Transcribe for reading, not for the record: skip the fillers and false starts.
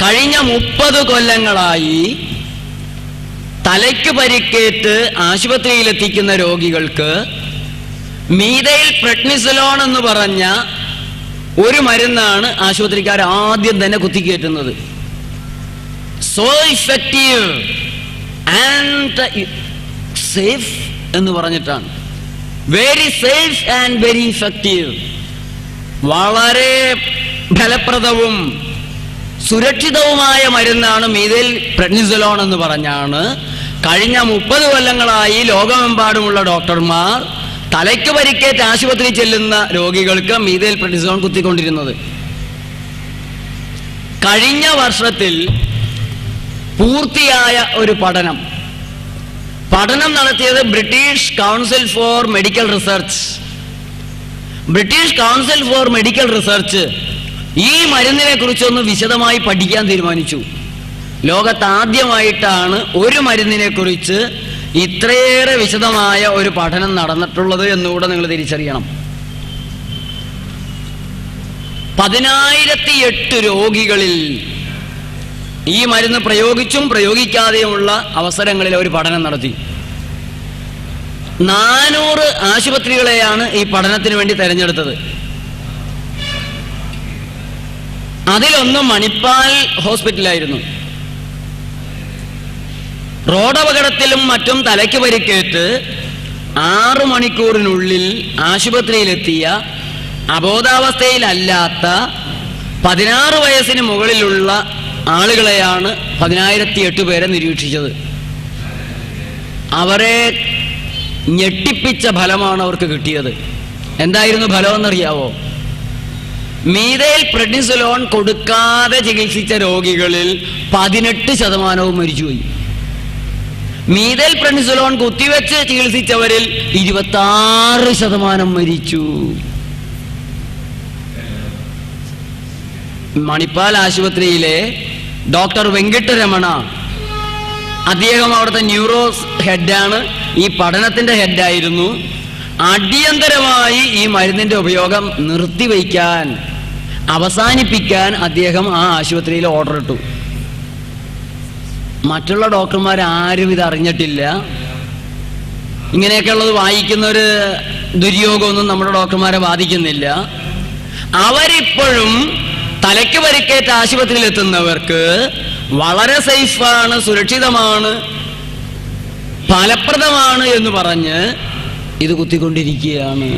കഴിഞ്ഞ 30 കൊല്ലങ്ങളായി തലയ്ക്ക് പരിക്കേറ്റ് ആശുപത്രിയിലെത്തിക്കുന്ന രോഗികൾക്ക് മീഥൈൽ പ്രെഡ്നിസോലോൺ എന്ന് പറഞ്ഞ ഒരു മരുന്നാണ് ആശുപത്രിക്കാർ ആദ്യം തന്നെ കുത്തിക്കയറ്റുന്നത്. സോ ഇഫക്റ്റീവ് ആൻഡ് സേഫ് എന്ന് പറഞ്ഞിട്ടാണ്. Very safe and very effective, വളരെ ഫലപ്രദവും സുരക്ഷിതവുമായ മരുന്നാണ് മീഥൈൽ പ്രെഡ്നിസോലോൺ എന്ന് പറഞ്ഞാണ് കഴിഞ്ഞ 30 കൊല്ലങ്ങളായി ലോകമെമ്പാടുമുള്ള ഡോക്ടർമാർ തലയ്ക്ക് പരിക്കേറ്റ് ആശുപത്രി ചെല്ലുന്ന രോഗികൾക്ക് മീഥൈൽ പ്രെഡ്നിസോലോൺ കുത്തിക്കൊണ്ടിരുന്നത്. കഴിഞ്ഞ വർഷത്തിൽ പൂർത്തിയായ ഒരു പഠനം നടത്തിയത് British council four medical research. British council four medical research ഈ മരുന്നിനെ കുറിച്ചൊന്ന് വിശദമായി പഠിക്കാൻ തീരുമാനിച്ചു. ലോകത്ത് ആദ്യമായിട്ടാണ് ഒരു മരുന്നിനെ കുറിച്ച് ഇത്രയേറെ വിശദമായ ഒരു പഠനം നടന്നിട്ടുള്ളത് എന്നുകൂടെ നിങ്ങൾ തിരിച്ചറിയണം. 10,008 രോഗികളിൽ ഈ മരുന്ന് പ്രയോഗിച്ചും പ്രയോഗിക്കാതെയുമുള്ള അവസരങ്ങളിൽ ഒരു പഠനം നടത്തി. 400 ആശുപത്രികളെയാണ് ഈ പഠനത്തിന് വേണ്ടി തെരഞ്ഞെടുത്തത്. അതിലൊന്ന് മണിപ്പാൽ ഹോസ്പിറ്റലായിരുന്നു. റോഡപകടത്തിലും മറ്റും തലയ്ക്ക് പരിക്കേറ്റ് 6 മണിക്കൂറിനുള്ളിൽ ആശുപത്രിയിലെത്തിയ അബോധാവസ്ഥയിലല്ലാത്ത 16 വയസ്സിന് മുകളിലുള്ള ആളുകളെയാണ് 10,008 പേരെ നിരീക്ഷിച്ചത്. അവരെ ഞെട്ടിപ്പിച്ച ഫലമാണ് അവർക്ക് കിട്ടിയത്. എന്തായിരുന്നു ഫലമെന്നറിയാവോ? മീഥൈൽ പ്രെഡ്നിസോലോൺ കൊടുക്കാതെ ചികിത്സിച്ച രോഗികളിൽ 18% മരിച്ചുപോയി. മീഥൈൽ പ്രെഡ്നിസോലോൺ കുത്തിവെച്ച് ചികിത്സിച്ചവരിൽ 26% മരിച്ചു. മണിപ്പാൽ ആശുപത്രിയിലെ ഡോക്ടർ വെങ്കിട്ടരമണ, അദ്ദേഹം അവിടുത്തെ ന്യൂറോ ഹെഡാണ്, ഈ പഠനത്തിന്റെ ഹെഡായിരുന്നു. അടിയന്തരമായി ഈ മരുന്നിന്റെ ഉപയോഗം നിർത്തിവയ്ക്കാൻ, അവസാനിപ്പിക്കാൻ അദ്ദേഹം ആ ആശുപത്രിയിൽ ഓർഡർ ഇട്ടു. മറ്റുള്ള ഡോക്ടർമാർ ആരും ഇത് അറിഞ്ഞിട്ടില്ല. ഇങ്ങനെയൊക്കെയുള്ളത് വായിക്കുന്നൊരു ദുര്യോഗമൊന്നും നമ്മുടെ ഡോക്ടർമാരെ ബാധിക്കുന്നില്ല. അവരിപ്പോഴും തലയ്ക്ക് പരിക്കേറ്റ ആശുപത്രിയിൽ എത്തുന്നവർക്ക് വളരെ സേഫാണ്, സുരക്ഷിതമാണ്, ഫലപ്രദമാണ് എന്ന് പറഞ്ഞ് ഇത് കുത്തിക്കൊണ്ടിരിക്കുകയാണ്.